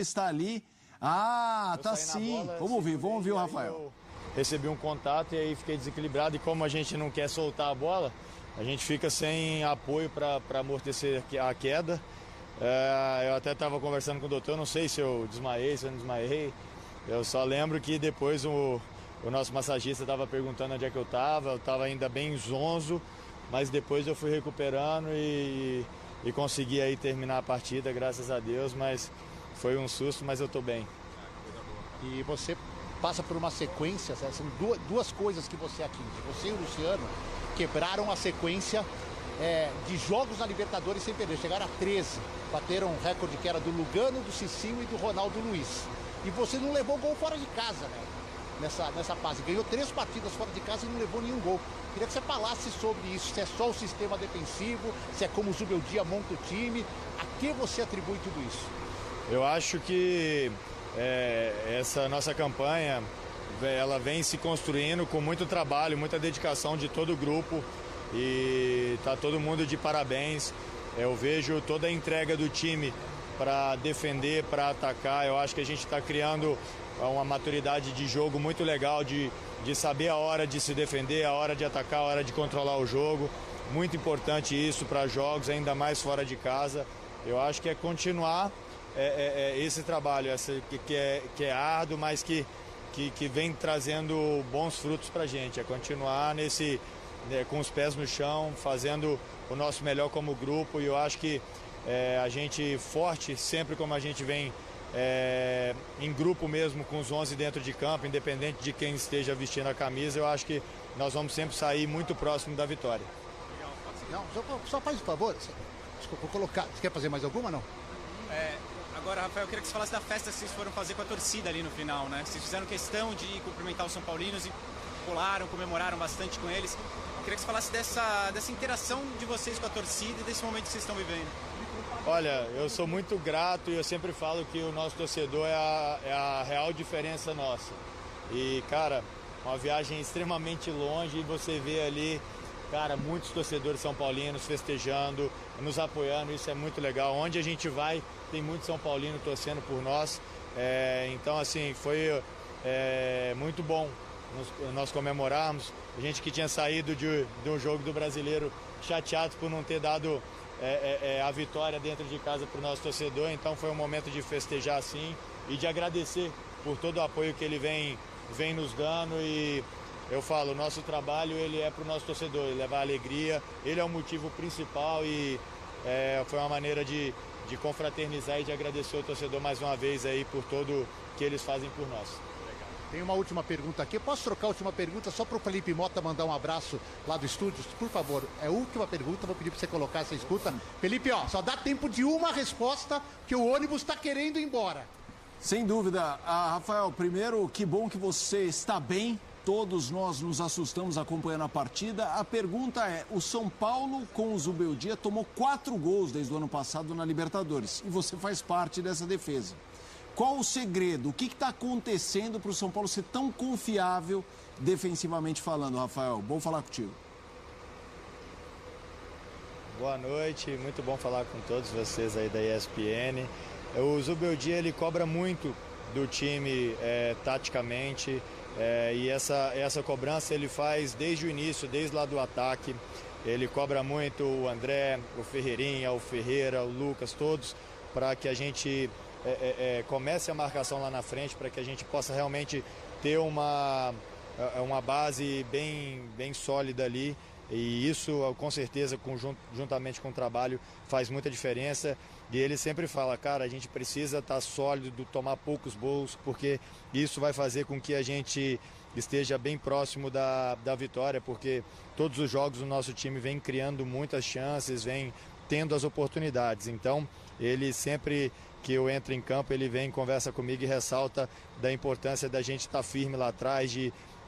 está ali. Ah, tá sim. Vamos ouvir o Rafael. Eu recebi um contato e aí fiquei desequilibrado. E como a gente não quer soltar a bola, a gente fica sem apoio para amortecer a queda. Eu até estava conversando com o doutor, não sei se eu desmaiei, se eu não desmaiei. Eu só lembro que depois o nosso massagista estava perguntando onde é que eu estava ainda bem zonzo, mas depois eu fui recuperando e consegui aí terminar a partida, graças a Deus, mas foi um susto, mas eu estou bem. E você passa por uma sequência, são duas coisas que você atinge. Você e o Luciano quebraram a sequência de jogos na Libertadores sem perder. Chegaram a 13, bateram um recorde que era do Lugano, do Cicinho e do Ronaldo Luiz. E você não levou gol fora de casa, né? Nessa fase. Ganhou 3 partidas fora de casa e não levou nenhum gol. Queria que você falasse sobre isso, se é só o sistema defensivo, se é como o Zubeldia monta o time, a que você atribui tudo isso? Eu acho que essa nossa campanha, ela vem se construindo com muito trabalho, muita dedicação de todo o grupo e tá todo mundo de parabéns. Eu vejo toda a entrega do time para defender, para atacar. Eu acho que a gente está criando uma maturidade de jogo muito legal, de saber a hora de se defender, a hora de atacar, a hora de controlar o jogo. Muito importante isso para jogos, ainda mais fora de casa. Eu acho que é continuar esse trabalho, que é árduo, mas que vem trazendo bons frutos para a gente. É continuar com os pés no chão, fazendo o nosso melhor como grupo. E eu acho que a gente forte, sempre como a gente vem em grupo mesmo, com os 11 dentro de campo, independente de quem esteja vestindo a camisa, eu acho que nós vamos sempre sair muito próximo da vitória. Não, só faz um favor. Desculpa, vou colocar. Você quer fazer mais alguma, não? Agora, Rafael, eu queria que você falasse da festa que vocês foram fazer com a torcida ali no final, né? Vocês fizeram questão de cumprimentar os São Paulinos e pularam, comemoraram bastante com eles. Eu queria que você falasse dessa interação de vocês com a torcida e desse momento que vocês estão vivendo. Olha, eu sou muito grato e eu sempre falo que o nosso torcedor é a real diferença nossa. E, cara, uma viagem extremamente longe e você vê ali, cara, muitos torcedores são paulinos festejando, nos apoiando, isso é muito legal. Onde a gente vai, tem muito São Paulino torcendo por nós. Então, assim, foi muito bom nós comemorarmos. A gente que tinha saído de um jogo do Brasileiro chateado por não ter dado a vitória dentro de casa para o nosso torcedor. Então foi um momento de festejar assim e de agradecer por todo o apoio que ele vem nos dando. E eu falo, o nosso trabalho ele é para o nosso torcedor, ele levar alegria, ele é o motivo principal e foi uma maneira de confraternizar e de agradecer o torcedor mais uma vez aí por tudo que eles fazem por nós. Tem uma última pergunta aqui. Eu posso trocar a última pergunta só para o Felipe Mota mandar um abraço lá do estúdio? Por favor, é a última pergunta, vou pedir para você colocar essa escuta. Felipe, só dá tempo de uma resposta que o ônibus está querendo ir embora. Sem dúvida. Rafael, primeiro, que bom que você está bem. Todos nós nos assustamos acompanhando a partida. A pergunta é, o São Paulo com o Zubeldia tomou 4 gols desde o ano passado na Libertadores. E você faz parte dessa defesa. Qual o segredo? O que está acontecendo para o São Paulo ser tão confiável defensivamente falando, Rafael? Bom falar contigo. Boa noite, muito bom falar com todos vocês aí da ESPN. O Zubeldia, ele cobra muito do time taticamente e essa cobrança ele faz desde o início, desde lá do ataque. Ele cobra muito o André, o Ferreirinha, o Ferreira, o Lucas, todos, para que a gente comece a marcação lá na frente, para que a gente possa realmente ter uma base bem sólida ali. E isso, com certeza, juntamente com o trabalho, faz muita diferença. E ele sempre fala, cara, a gente precisa estar sólido, tomar poucos gols, porque isso vai fazer com que a gente esteja bem próximo da vitória, porque todos os jogos o nosso time vem criando muitas chances, vem tendo as oportunidades. Então, ele sempre que eu entro em campo, ele vem, conversa comigo e ressalta da importância da gente estar firme lá atrás,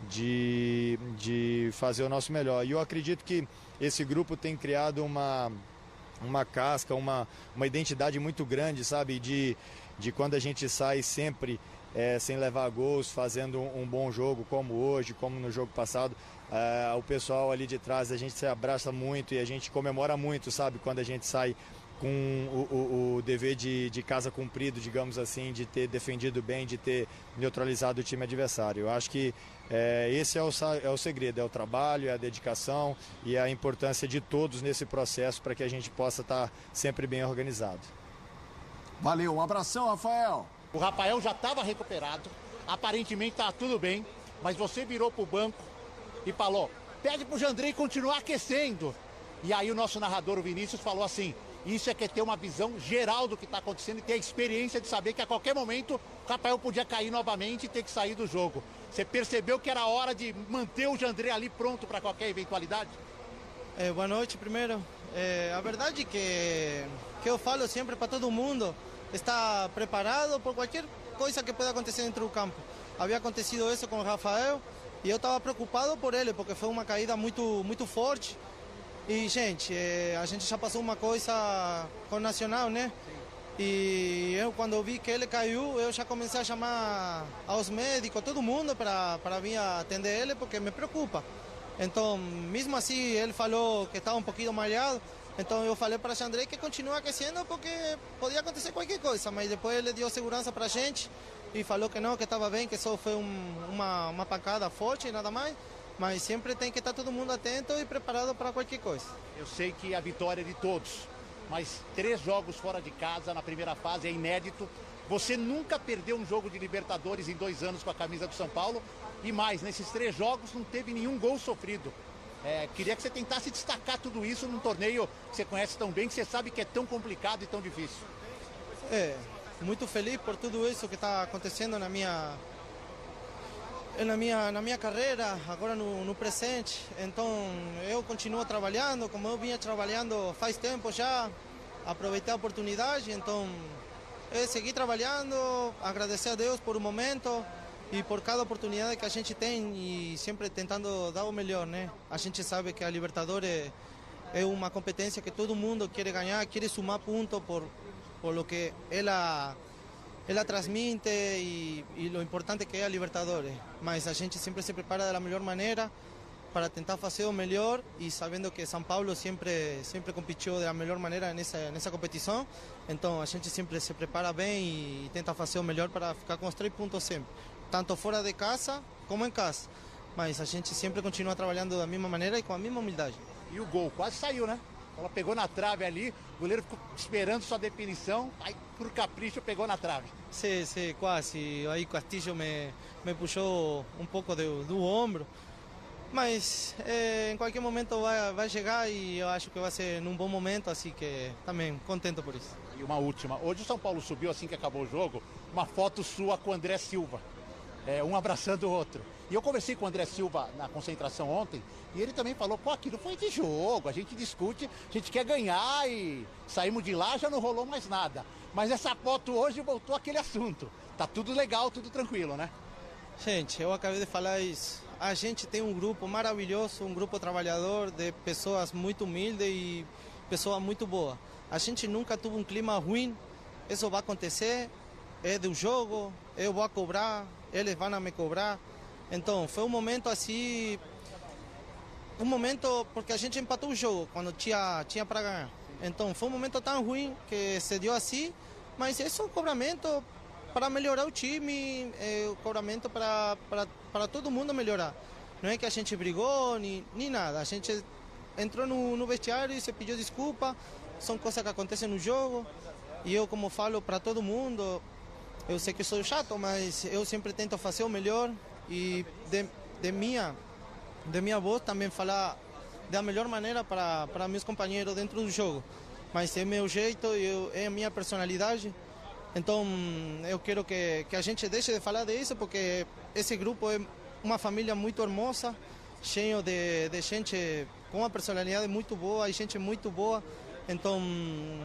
de fazer o nosso melhor. E eu acredito que esse grupo tem criado uma casca, uma identidade muito grande, sabe? De quando a gente sai sempre sem levar gols, fazendo um bom jogo, como hoje, como no jogo passado. O pessoal ali de trás, a gente se abraça muito e a gente comemora muito, sabe? Quando a gente sai com o dever de casa cumprido, digamos assim, de ter defendido bem, de ter neutralizado o time adversário. Eu acho que esse é o segredo, é o trabalho, é a dedicação e a importância de todos nesse processo para que a gente possa estar sempre bem organizado. Valeu, um abração, Rafael. O Rafael já estava recuperado, aparentemente estava tudo bem, mas você virou para o banco e falou, pede para o Jandrei continuar aquecendo. E aí o nosso narrador, o Vinícius, falou assim, isso é que é ter uma visão geral do que está acontecendo e ter a experiência de saber que a qualquer momento o Rafael podia cair novamente e ter que sair do jogo. Você percebeu que era hora de manter o Jandrei ali pronto para qualquer eventualidade? Boa noite primeiro. A verdade que eu falo sempre para todo mundo, estar preparado por qualquer coisa que pueda acontecer dentro do campo. Havia acontecido isso com o Rafael e eu estava preocupado por ele, porque foi uma caída muito forte. E, gente, a gente já passou uma coisa com o Nacional, né? E eu, quando vi que ele caiu, eu já comecei a chamar aos médicos, todo mundo, para vir atender ele, porque me preocupa. Então, mesmo assim, ele falou que estava um pouquinho malhado. Então, eu falei para o Jandrei que continua aquecendo, porque podia acontecer qualquer coisa. Mas depois ele deu segurança para a gente e falou que não, que estava bem, que só foi uma pancada forte e nada mais. Mas sempre tem que estar todo mundo atento e preparado para qualquer coisa. Eu sei que a vitória é de todos, mas 3 jogos fora de casa na primeira fase é inédito. Você nunca perdeu um jogo de Libertadores em 2 anos com a camisa do São Paulo. E mais, nesses 3 jogos não teve nenhum gol sofrido. Queria que você tentasse destacar tudo isso num torneio que você conhece tão bem, que você sabe que é tão complicado e tão difícil. Muito feliz por tudo isso que está acontecendo na minha carreira, agora no presente. Então eu continuo trabalhando, como eu vinha trabalhando faz tempo já, aproveitei a oportunidade, então seguir trabalhando, agradecer a Deus por o momento e por cada oportunidade que a gente tem e sempre tentando dar o melhor, né? A gente sabe que a Libertadores é uma competência que todo mundo quer ganhar, quer sumar pontos por lo que ela transmite e o importante que é a Libertadores. Mas a gente sempre se prepara da melhor maneira para tentar fazer o melhor e sabendo que São Paulo sempre competiu da melhor maneira nessa competição. Então a gente sempre se prepara bem e tenta fazer o melhor para ficar com os 3 pontos sempre, tanto fora de casa como em casa. Mas a gente sempre continua trabalhando da mesma maneira e com a mesma humildade. E o gol quase saiu, né? Ela pegou na trave ali, o goleiro ficou esperando sua definição, aí por capricho pegou na trave. Sim, quase. Aí Castillo me puxou um pouco do ombro. Mas em qualquer momento vai chegar e eu acho que vai ser num bom momento, assim que também contente por isso. E uma última, hoje o São Paulo subiu assim que acabou o jogo, uma foto sua com o André Silva, um abraçando o outro. E eu conversei com o André Silva na concentração ontem e ele também falou, aquilo foi de jogo, a gente discute, a gente quer ganhar e saímos de lá, já não rolou mais nada. Mas essa foto hoje voltou aquele assunto. Tá tudo legal, tudo tranquilo, né? Gente, eu acabei de falar isso. A gente tem um grupo maravilhoso, um grupo trabalhador de pessoas muito humildes e pessoas muito boas. A gente nunca teve um clima ruim, isso vai acontecer, é do jogo, eu vou cobrar, eles vão me cobrar. Então, foi um momento assim, porque a gente empatou o jogo quando tinha para ganhar. Então, foi um momento tão ruim que se deu assim, mas esse é um cobramento para melhorar o time, o cobramento para todo mundo melhorar. Não é que a gente brigou, nem nada. A gente entrou no vestiário e se pediu desculpa. São coisas que acontecem no jogo. E eu, como falo para todo mundo, eu sei que sou chato, mas eu sempre tento fazer o melhor. E de minha voz também falar da melhor maneira para meus companheiros dentro do jogo. Mas é meu jeito, é a minha personalidade. Então eu quero que a gente deixe de falar disso, porque esse grupo é uma família muito hermosa, cheio de gente com uma personalidade muito boa e gente muito boa. Então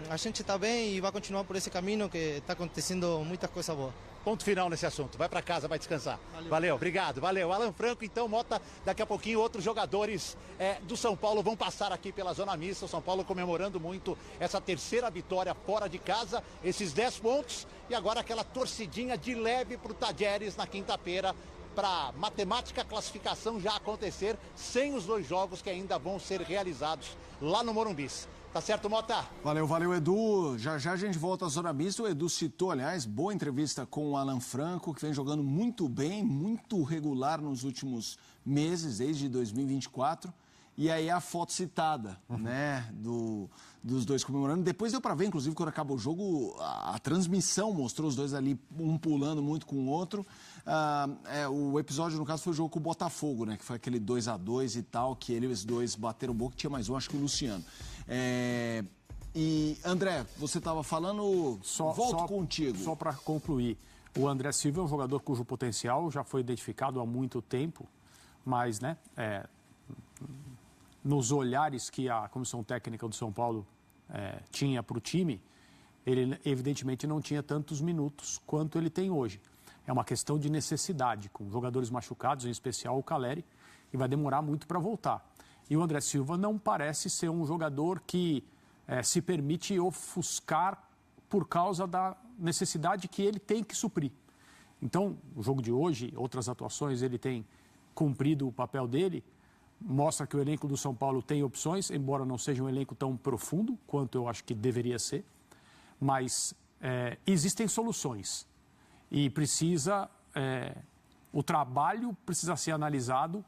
a gente está bem e vai continuar por esse caminho que está acontecendo muitas coisas boas. Ponto final nesse assunto. Vai para casa, vai descansar. Valeu, obrigado, valeu. Alan Franco, então, Mota, daqui a pouquinho outros jogadores do São Paulo vão passar aqui pela zona mista. O São Paulo comemorando muito essa 3ª vitória fora de casa, esses 10 pontos. E agora aquela torcidinha de leve para o Tadieres na quinta-feira, para matemática classificação já acontecer, sem os 2 jogos que ainda vão ser realizados lá no Morumbi. Tá certo, Mota? Valeu, Edu. Já a gente volta à zona mista. O Edu citou, aliás, boa entrevista com o Alan Franco, que vem jogando muito bem, muito regular nos últimos meses, desde 2024. E aí a foto citada, né, dos dois comemorando. Depois deu para ver, inclusive, quando acabou o jogo, a transmissão mostrou os dois ali, um pulando muito com o outro. O episódio, no caso, foi o jogo com o Botafogo, né, que foi aquele 2-2 e tal, que eles dois bateram boca, tinha mais um, acho que o Luciano. E, André, você estava falando, volto contigo. Só para concluir, o André Silva é um jogador cujo potencial já foi identificado há muito tempo, mas, né, nos olhares que a Comissão Técnica do São Paulo tinha para o time, ele evidentemente não tinha tantos minutos quanto ele tem hoje. É uma questão de necessidade, com jogadores machucados, em especial o Caleri, e vai demorar muito para voltar. E o André Silva não parece ser um jogador que se permite ofuscar por causa da necessidade que ele tem que suprir. Então, o jogo de hoje, outras atuações, ele tem cumprido o papel dele, mostra que o elenco do São Paulo tem opções, embora não seja um elenco tão profundo quanto eu acho que deveria ser, mas existem soluções e o trabalho precisa ser analisado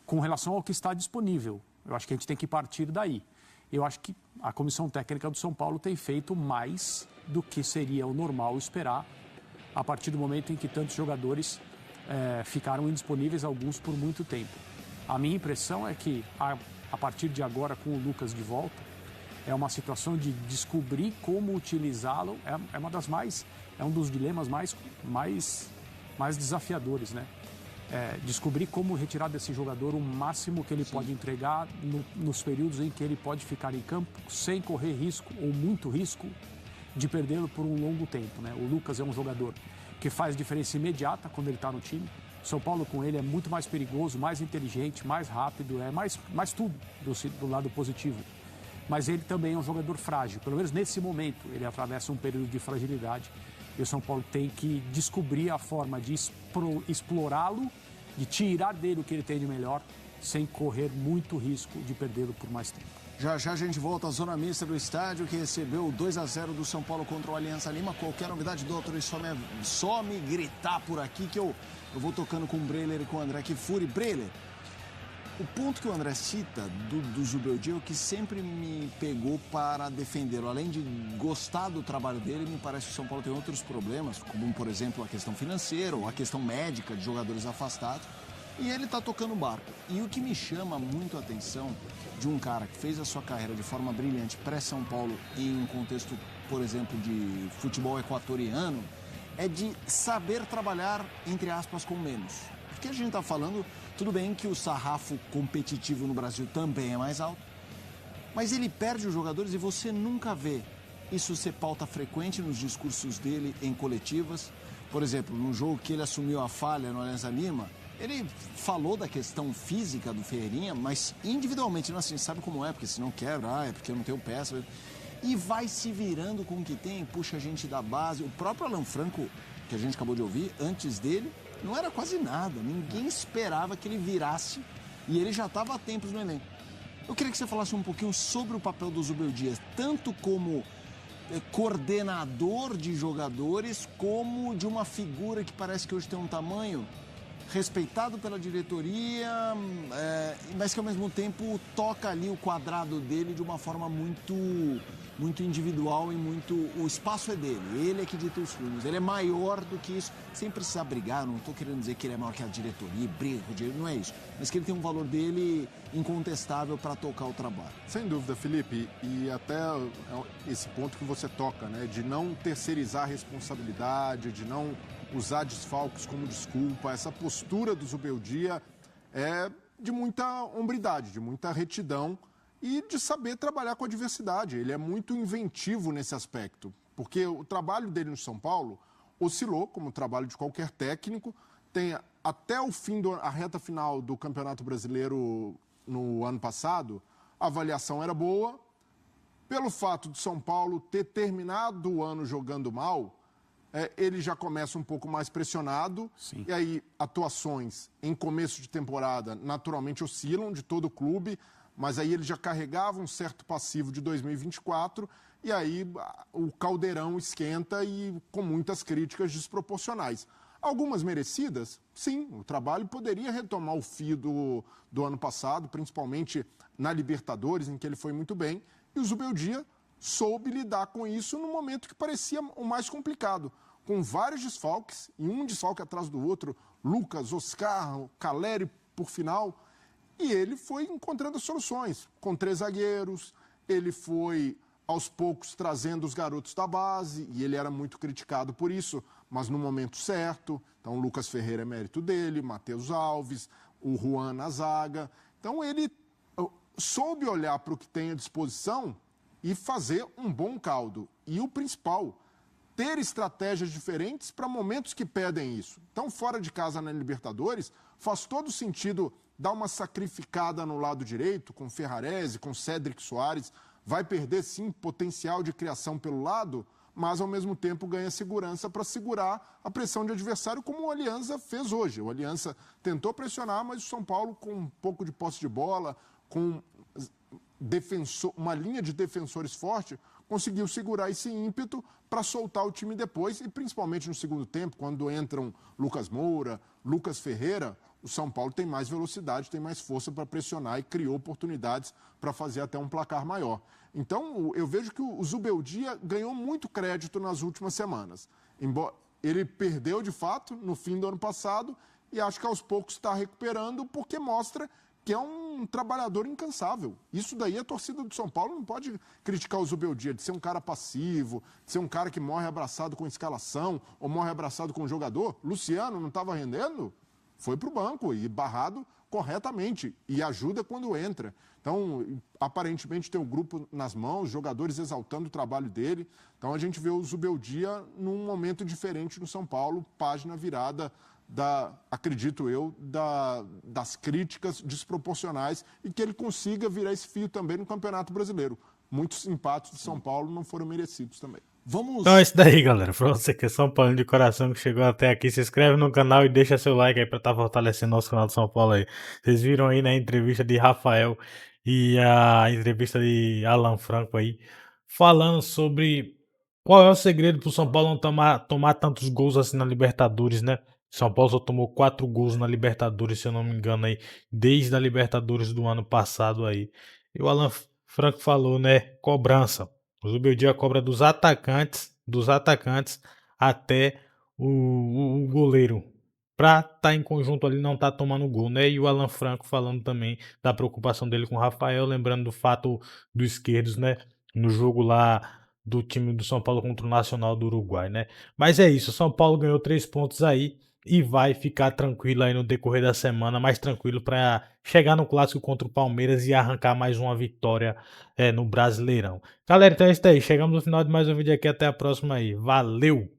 com relação ao que está disponível. Eu acho que a gente tem que partir daí. Eu acho que a Comissão Técnica do São Paulo tem feito mais do que seria o normal esperar a partir do momento em que tantos jogadores ficaram indisponíveis, alguns por muito tempo. A minha impressão é que, a partir de agora, com o Lucas de volta, é uma situação de descobrir como utilizá-lo. É um dos dilemas mais desafiadores, né? Descobrir como retirar desse jogador o máximo que ele pode entregar nos períodos em que ele pode ficar em campo sem correr risco ou muito risco de perdê-lo por um longo tempo, né? O Lucas é um jogador que faz diferença imediata quando ele está no time. São Paulo com ele é muito mais perigoso, mais inteligente, mais rápido, mais tudo do lado positivo. Mas ele também é um jogador frágil, pelo menos nesse momento ele atravessa um período de fragilidade e o São Paulo tem que descobrir a forma de explorá-lo, de tirar dele o que ele tem de melhor, sem correr muito risco de perdê-lo por mais tempo. Já a gente volta à zona mista do estádio, que recebeu o 2-0 do São Paulo contra o Aliança Lima. Qualquer novidade, doutor, só me gritar por aqui que eu vou tocando com o Breiler e com o André Kfouri. Breiler, o ponto que o André cita do Zubeldia é o que sempre me pegou para defendê-lo. Além de gostar do trabalho dele, me parece que o São Paulo tem outros problemas, como, por exemplo, a questão financeira ou a questão médica de jogadores afastados. E ele está tocando o barco. E o que me chama muito a atenção de um cara que fez a sua carreira de forma brilhante pré-São Paulo em um contexto, por exemplo, de futebol equatoriano, é de saber trabalhar, entre aspas, com menos. Porque a gente está falando, tudo bem que o sarrafo competitivo no Brasil também é mais alto, mas ele perde os jogadores e você nunca vê isso ser pauta frequente nos discursos dele em coletivas. Por exemplo, no jogo que ele assumiu a falha no Alianza Lima, ele falou da questão física do Ferreirinha, mas individualmente, não assim, sabe como é, porque senão quebra, é porque eu não tenho peça. E vai se virando com o que tem, puxa a gente da base. O próprio Alan Franco, que a gente acabou de ouvir, antes dele, não era quase nada. Ninguém esperava que ele virasse e ele já estava há tempos no elenco. Eu queria que você falasse um pouquinho sobre o papel do Zubeldia, tanto como coordenador de jogadores, como de uma figura que parece que hoje tem um tamanho respeitado pela diretoria, mas que ao mesmo tempo toca ali o quadrado dele de uma forma muito individual e muito... O espaço é dele, ele é que dita os rumos, ele é maior do que isso, sem precisar brigar, não estou querendo dizer que ele é maior que a diretoria, briga com o dinheiro, não é isso, mas que ele tem um valor dele incontestável para tocar o trabalho. Sem dúvida, Felipe, e até esse ponto que você toca, né, de não terceirizar a responsabilidade, de não usar desfalques como desculpa, essa postura do Zubeldia é de muita hombridade, de muita retidão e de saber trabalhar com a diversidade. Ele é muito inventivo nesse aspecto, porque o trabalho dele no São Paulo oscilou, como o trabalho de qualquer técnico. Tem até o fim a reta final do Campeonato Brasileiro no ano passado, a avaliação era boa. Pelo fato de São Paulo ter terminado o ano jogando mal, ele já começa um pouco mais pressionado. Sim. E aí atuações em começo de temporada naturalmente oscilam de todo o clube. mas aí ele já carregava um certo passivo de 2024 e aí o caldeirão esquenta e com muitas críticas desproporcionais. Algumas merecidas, sim, o trabalho poderia retomar o fio do ano passado, principalmente na Libertadores, em que ele foi muito bem, e o Zubeldia soube lidar com isso no momento que parecia o mais complicado, com vários desfalques, e um desfalque atrás do outro, Lucas, Oscar, Caleri por final, e ele foi encontrando soluções, com 3 zagueiros, ele foi aos poucos trazendo os garotos da base, e ele era muito criticado por isso, mas no momento certo. Então, o Lucas Ferreira é mérito dele, Matheus Alves, o Juan na zaga. Então, ele soube olhar para o que tem à disposição e fazer um bom caldo. E o principal, ter estratégias diferentes para momentos que pedem isso. Então, fora de casa na Libertadores, faz todo sentido dar uma sacrificada no lado direito, com Ferrarese, com Cédric Soares. Vai perder, sim, potencial de criação pelo lado, mas, ao mesmo tempo, ganha segurança para segurar a pressão de adversário, como o Alianza fez hoje. O Alianza tentou pressionar, mas o São Paulo, com um pouco de posse de bola, com uma linha de defensores forte, conseguiu segurar esse ímpeto para soltar o time depois, e principalmente no segundo tempo, quando entram Lucas Moura, Lucas Ferreira, o São Paulo tem mais velocidade, tem mais força para pressionar e criou oportunidades para fazer até um placar maior. Então, eu vejo que o Zubeldia ganhou muito crédito nas últimas semanas. Embora ele perdeu, de fato, no fim do ano passado, e acho que aos poucos está recuperando, porque mostra que é um trabalhador incansável. Isso daí a torcida do São Paulo não pode criticar o Zubeldia de ser um cara passivo, de ser um cara que morre abraçado com escalação ou morre abraçado com o jogador. Luciano não estava rendendo? Foi para o banco e barrado corretamente e ajuda quando entra. Então, aparentemente tem o grupo nas mãos, jogadores exaltando o trabalho dele. Então, a gente vê o Zubeldia num momento diferente no São Paulo, página virada acredito eu, das críticas desproporcionais e que ele consiga virar esse fio também no Campeonato Brasileiro. Muitos empates de São Paulo não foram merecidos também. Então é isso daí, galera. Pra você que é São Paulo de coração, que chegou até aqui, se inscreve no canal e deixa seu like aí pra estar fortalecendo nosso canal de São Paulo aí. Vocês viram aí na entrevista de Rafael e a entrevista de Alan Franco aí, falando sobre qual é o segredo pro São Paulo não tomar tantos gols assim na Libertadores, né? São Paulo só tomou 4 gols na Libertadores, se eu não me engano aí, desde a Libertadores do ano passado aí. E o Alan Franco falou, né? Cobrança. O Zubeldia cobra dos atacantes até o goleiro. Pra tá em conjunto ali, não tá tomando gol, né? E o Alan Franco falando também da preocupação dele com o Rafael, lembrando do fato do Esquerdos, né? No jogo lá do time do São Paulo contra o Nacional do Uruguai, né? Mas é isso, o São Paulo ganhou 3 pontos aí e vai ficar tranquilo aí no decorrer da semana, mais tranquilo para chegar no clássico contra o Palmeiras e arrancar mais uma vitória no Brasileirão. Galera, então é isso aí, chegamos no final de mais um vídeo aqui, até a próxima aí, valeu!